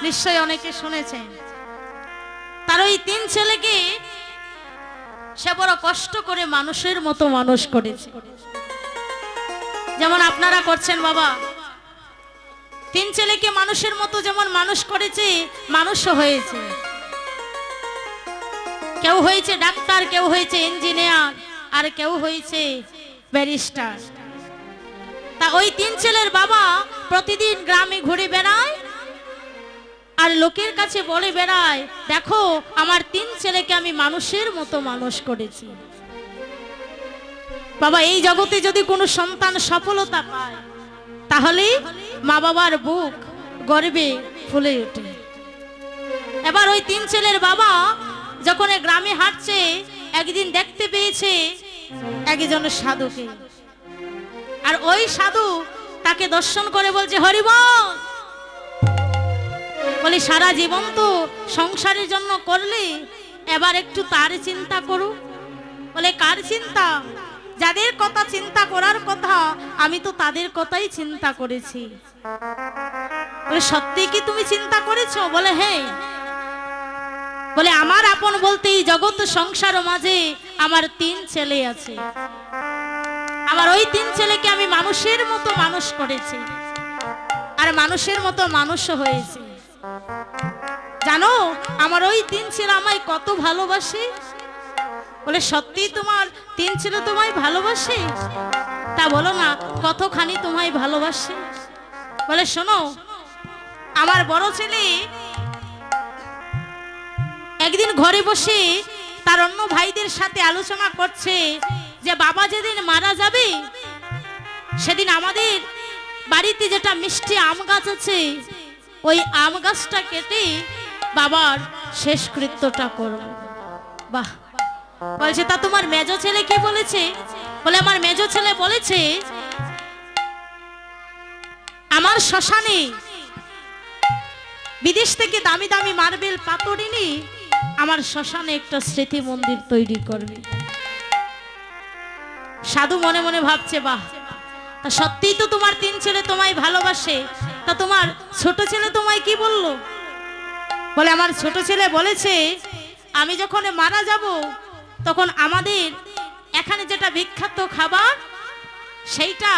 নিশ্চয়ই অনেকে শুনেছেন। তার ওই 3 ছেলেকে সে বড় কষ্ট করে মানুষের মতো মানুষ করেছে, যেমন আপনারা করছেন বাবা। 3 ছেলেকে মানুষের মতো যেমন মানুষ করেছে, মানুষও হয়েছে। কেউ হয়েছে ডাক্তার, কেউ হয়েছে ইঞ্জিনিয়ার, আর কেউ হয়েছে ব্যারিস্টার। তা ওই 3 ছেলের বাবা প্রতিদিন গ্রামে ঘুরে বেড়ায় আর লোকের কাছে বলে বেড়ায়, দেখো আমার 3 ছেলেকে আমি মানুষের মতো মানুষ করেছি। বাবা, এই জগতে যদি কোনো সন্তান সফলতা পায় তাহলে মা বাবার বুক গর্বে ফুলে ওঠে। এবার ওই 3 ছেলের বাবা যখন গ্রামে হাঁটছে, একদিন দেখতে পেয়েছে একজন সাধুকে। আর ওই সাধু তাকে দর্শন করে বলছে, হরিবল। বলে, সারা জীবন তো সংসারের জন্য করলে, এবার একটু তার চিন্তা করো। বলে, কার চিন্তা? যাদের কথা চিন্তা করার কথা, আমি তো তাদের কথাই চিন্তা করেছি। বলে, সত্যি কি তুমি চিন্তা করেছো? বলে, হ্যাঁ। বলে, আমার আপন বলতে এই জগৎ সংসার মাঝে আমার 3 ছেলে আছে। আমার ওই 3 ছেলেকে আমি মানুষের মতো মানুষ করেছি, আর মানুষের মতো মানুষও হয়েছে। জানো আমার ওই 3 ছেলে আমায় কত ভালোবাসে? বলে, সত্যি তোমার 3 ছেলে তোমায় ভালোবাসে? তা বলো না কতখানি তোমায় ভালোবাসে। বলে, শোনো, আমার বড় ছেলে একদিন ঘরে বসে তার অন্য ভাইদের সাথে আলোচনা করছে যে বাবা যেদিন মারা যাবে সেদিন আমাদের বাড়িতে যেটা মিষ্টি আম গাছ আছে, ওই আম গাছটা কেটে বাবার শেষকৃত্যটা করব। বাহ! বলছে, তা তোমার মেজো ছেলে কি বলেছে? বলে, আমার মেজো ছেলে বলেছে আমার শ্মশানে বিদেশ থেকে দামি দামি মার্বেল পাথর এনে আমার শ্মশানে একটা স্মৃতি মন্দির তৈরি করবে। সাধু মনে মনে ভাবছে, বাহ, তা সত্যিই তো তোমার 3 ছেলে তোমায় ভালোবাসে। তা তোমার ছোট ছেলে তোমায় কি বললো? বলে, আমার ছোট ছেলে বলেছে আমি যখন মারা যাব তখন আমাদের এখানে যেটা বিখ্যাত খাবার সেইটা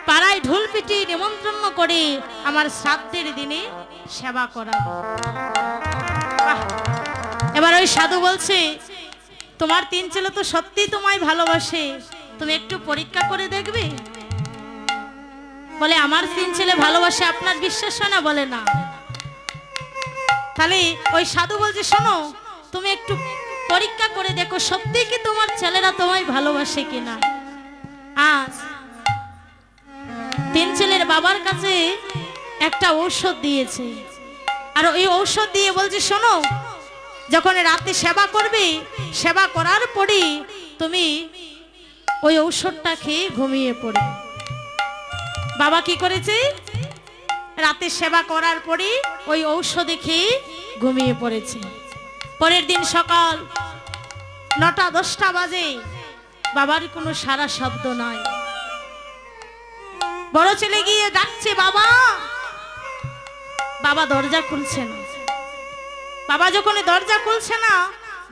পাড়ায় ঢোল পিটিয়ে নিমন্ত্রণ করে আমার শ্রাদ্ধের দিনে সেবা করাবো। এবার ওই সাধু বলছে, তোমার 3 ছেলে তো সত্যি তোমায় ভালোবাসে, তুমি একটু পরীক্ষা করে দেখবে। বলে, আমার 3 ছেলে ভালোবাসে, আপনার বিশ্বাস হয় না? বলে, না। তাহলে ওই সাধু বলছে, শোনো, তুমি একটু পরীক্ষা করে দেখো সত্যি কি তোমার ছেলেরা তোমায় ভালোবাসে কিনা। আজ 3 ছেলের বাবার কাছে একটা ঔষধ দিয়েছে, আর ওই ঔষধ দিয়ে বলছে, শোনো, যখন রাতে সেবা করবে, সেবা করার পরে তুমি ওই ঔষধটা খেয়ে ঘুমিয়ে পড়বে। বাবা কি করেছে? রাতে সেবা করার পরে ওই ঔষধে খেয়ে ঘুমিয়ে পড়েছে। পরের দিন সকাল 9টা-10টা বাজে, বাবার কোনো সারা শব্দ নাই। বড় ছেলে গিয়ে ডাকছে, বাবা। বাবা দরজা খুলছে না। বাবা যখন দরজা খুলছে না,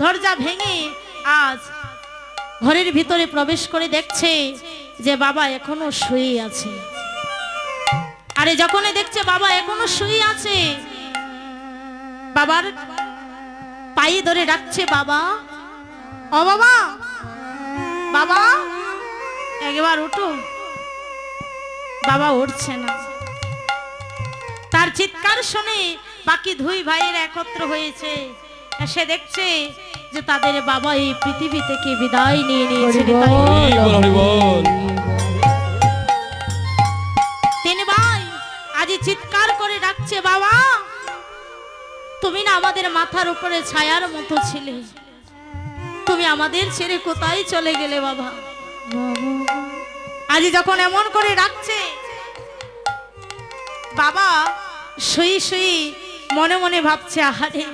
দরজা ভেঙে আজ ঘরের ভিতরে প্রবেশ করে দেখছে যে বাবা এখনো শুয়ে আছে। আরে যখনই দেখছে বাবা এখনো শুয়ে আছে, বাবার পায়ে ধরে ডাকছে, বাবা, ও বাবা, বাবা, একবার উঠো। বাবা উঠছে না। তার চিৎকার শুনে বাকি 2 ভাইয়ের একত্র হয়েছে, এসে দেখছে যে তাদের বাবা এই পৃথিবী থেকে বিদায় নিয়ে নিয়েছে। 3 ভাই আজ চিৎকার করে ডাকছে, বাবা, তুমি না আমাদের মাথার উপরে ছায়ার মতো ছিলে, তুমি আমাদের ছেড়ে কোথায় চলে গেলে বাবা? আজ যখন এমন করে ডাকছে, বাবা শুই শুই মনে মনে ভাবছে, আহারে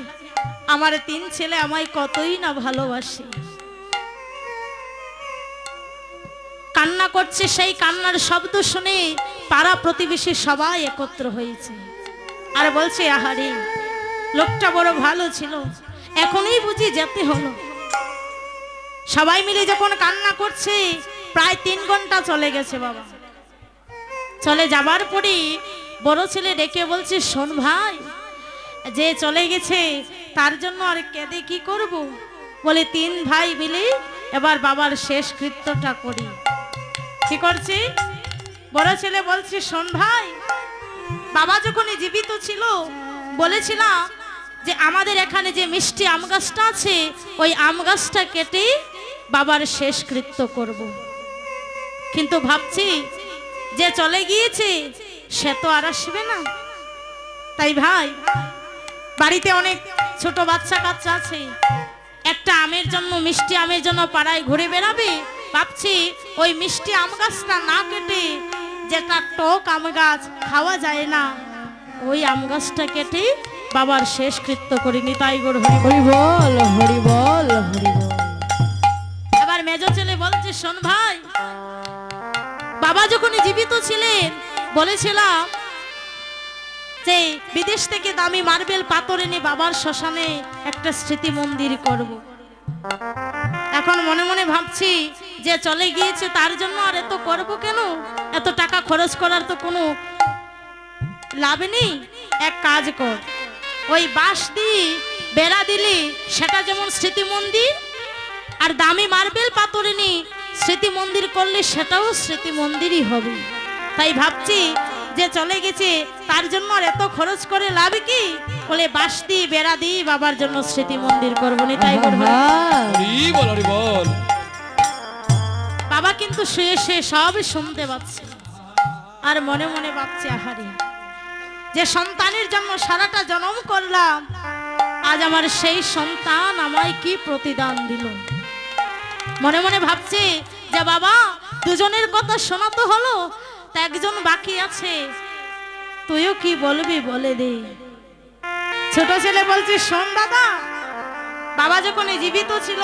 আমার 3 ছেলে আমায় কতই না ভালোবাসে। কান্না করছে, সেই কান্নার শব্দ শুনে পাড়া প্রতিবেশী সবাই একত্র হয়েছে। আর বলছে আহারে লোকটা বড় ভালো ছিল, এখনই বুঝি যেতে হলো। সবাই মিলে যখন কান্না করছে, প্রায় 3 ঘন্টা চলে গেছে বাবা। চলে যাবার পরে বড় ছেলে ডেকে বলছে, শোন ভাই, যে চলে গেছে তার জন্য আর কেঁদে কি করব? বলে 3 ভাই মিলে এবার বাবার শেষ কৃত্যটা করি। কি করছি? বড় ছেলে বলছে, শোন ভাই, বাবা যখন জীবিত ছিল বলেছিলাম যে আমাদের এখানে যে মিষ্টি আম গাছটা আছে, ওই আম গাছটা কেটে বাবার শেষ কৃত্য করব। কিন্তু ভাবছি যে চলে গিয়েছে সে তো আর আসবে না, তাই ভাই বাড়িতে অনেক ছোট বাচ্চা কাচ্চা আছে, একটা আমের জন্য, মিষ্টি আমের জন্য পাড়ায় ঘুরে বেড়াবে। ভাবছি ওই মিষ্টি আম গাছটা না কেটে, যেটা টক আম গাছ খাওয়া যায় না, ওই আম গাছটা কেটে বাবার শেষ কৃত্য করিনি। তাই গো হরি বল, হরি বল, হরি বল। এবার মেজো ছেলে বলছে, শোন ভাই, বাবা যখন জীবিত ছিলেন বলেছিলাম যে বিদেশ থেকে দামি মার্বেল পাথর এনে বাবার শ্মশানে একটা স্মৃতি মন্দির করব। এখন মনে মনে ভাবছি যে চলে গিয়েছে তার জন্য আর এত করব কেন? এত টাকা খরচ করার তো কোনো লাভ নেই। এক কাজ কর, ওই বাঁশ দিয়ে বেড়া দিলি সেটা যেমন স্মৃতি মন্দির, আর দামি মার্বেল পাথর এনে স্মৃতি মন্দির করলে সেটাও স্মৃতি মন্দিরই হবে। তাই ভাবছি যে চলে গেছে তার জন্য আর এত খরচ করে লাভ কি? বলে বাঁশ দিয়ে বেড়া দিয়ে বাবার জন্য স্মৃতি মন্দির করবো নি। তাই করবো। বাবা কিন্তু শুয়ে শুয়ে সব শুনতে পাচ্ছে, আর মনে মনে ভাবছে আহারে, যে সন্তানের জন্য সারাটা জন্ম করলাম, আজ আমার সেই সন্তান আমায় কি প্রতিদান দিল। মনে মনে ভাবছে যে বাবা, দুজনের কথা শোনা তো হলো, তা একজন বাকি আছে, তুইও কি বলবি বলে দে। ছোট ছেলে বলছে, শোন দাদা, বাবা যখন জীবিত ছিল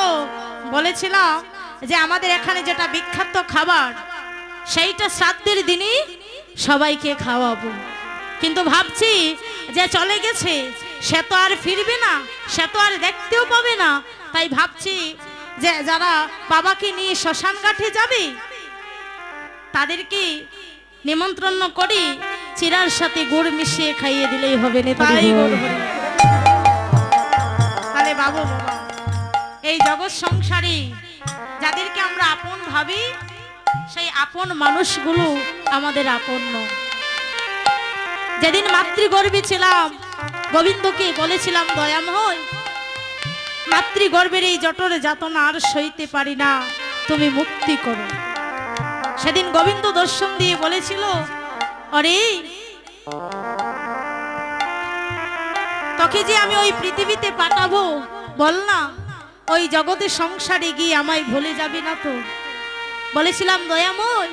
বলেছিলাম যে আমাদের এখানে যেটা বিখ্যাত খাবার, সেইটা শ্রাদ্ধের দিনই সবাইকে খাওয়াবো। কিন্তু ভাবছি যে চলে গেছে সে তো আর ফিরবে না, সে তো আর দেখতেও পাবে না। তাই ভাবছি যে যারা বাবাকে নিয়ে শ্মশান ঘাটে যাবে তাদেরকে নিমন্ত্রণ করি, চিরার সাথে গুড় মিশিয়ে খাইয়ে দিলেই হবে না। তাহলে বাবু বাবা, এই জগৎ সংসারে যাদেরকে আমরা আপন ভাবি, সেই আপন মানুষগুলো আমাদের আপন নয়। যেদিন মাতৃগর্ভে ছিলাম গোবিন্দকে বলেছিলাম, দয়াময়, মাতৃগর্ভের এই জঠর যাতনা আর সইতে পারি না, তুমি মুক্তি করো। সেদিন গোবিন্দ দর্শন দিয়ে বলেছিল, আরে তোকে যে আমি ওই পৃথিবীতে পাঠাবো, বল না ওই জগতে সংসারে গিয়ে আমায় ভুলে যাবি না তো? বলেছিলাম, দয়াময়,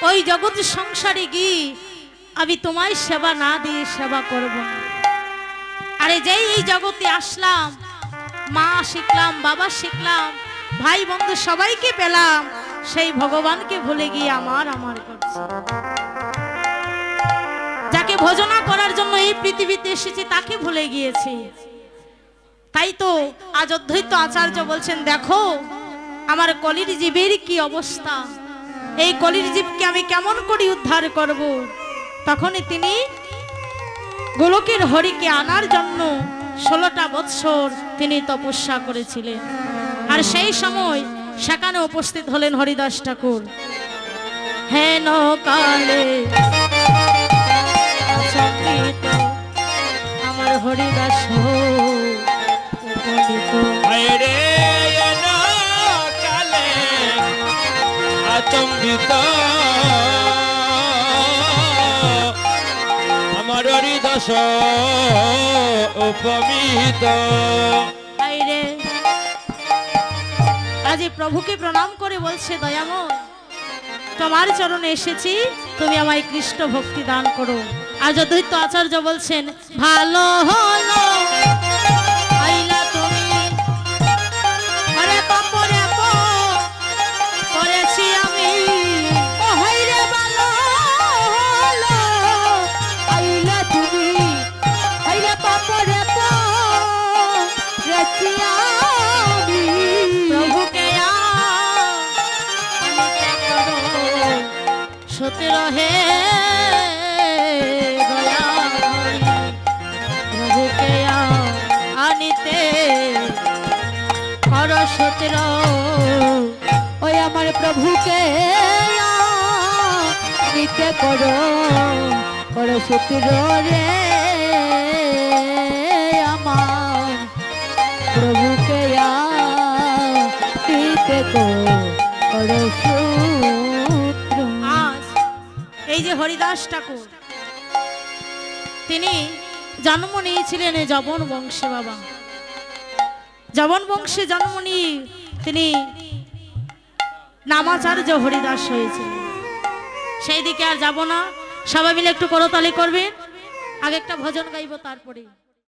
ওই জগতে সংসারে গিয়ে আমি তোমায় সেবা না দিয়ে সেবা করব না। আরে যেই এই জগতে আসলাম, মা শিখলাম, বাবা শিখলাম, ভাই বন্ধু সবাইকে পেলাম, সেই ভগবানকে ভুলে গিয়ে আমার করছি। যাকে ভজনা করার জন্য এই পৃথিবীতে এসেছি তাকে ভুলে গিয়েছি। তাই তো আজ অদ্বৈত আচার্য বলছেন, দেখো আমার কলির জীবের কি অবস্থা, এই কলির জীবকে আমি কেমন করে উদ্ধার করব। তখনই তিনি গোলকের হরিকে আনার জন্য 16টা বৎসর তিনি তপস্যা করেছিলেন। আর সেই সময় সেখানে উপস্থিত হলেন হরিদাস ঠাকুর। হেন কালে আমার হরিদাস আচম্বিত আমার হরিদাস উপমিত। আজ প্রভুকে প্রণাম করে বলছে, দয়াময়, তোমার চরণে এসেছি, তুমি আমায় কৃষ্ণ ভক্তি দান করো। আজ অদ্বৈত আচার্য বলছেন, ভালো হলো আইলা তুমি, আরে পাপরে করেছি আমি, ও হাইরে ভালো হলো আইলা তুমি, হে দয়াময়ী, প্রভুকে আনিতে কর সূত্র। ওই আমার প্রভুকে নিতে করো করো সূত্র রে, আমার প্রভুকে নিতে করো সূত্র। আজ এই যে হরিদাস ঠাকুর, তিনি জন্ম নিয়েছিলেন এই যবন বংশে। বাবা, যবন বংশে জন্ম নিয়ে তিনি নামাচার্য হরিদাস হয়েছিলেন। সেই দিকে আর যাব না, সবাই মিলে একটু করতালি করবেন। আগে একটা ভজন গাইব, তারপরে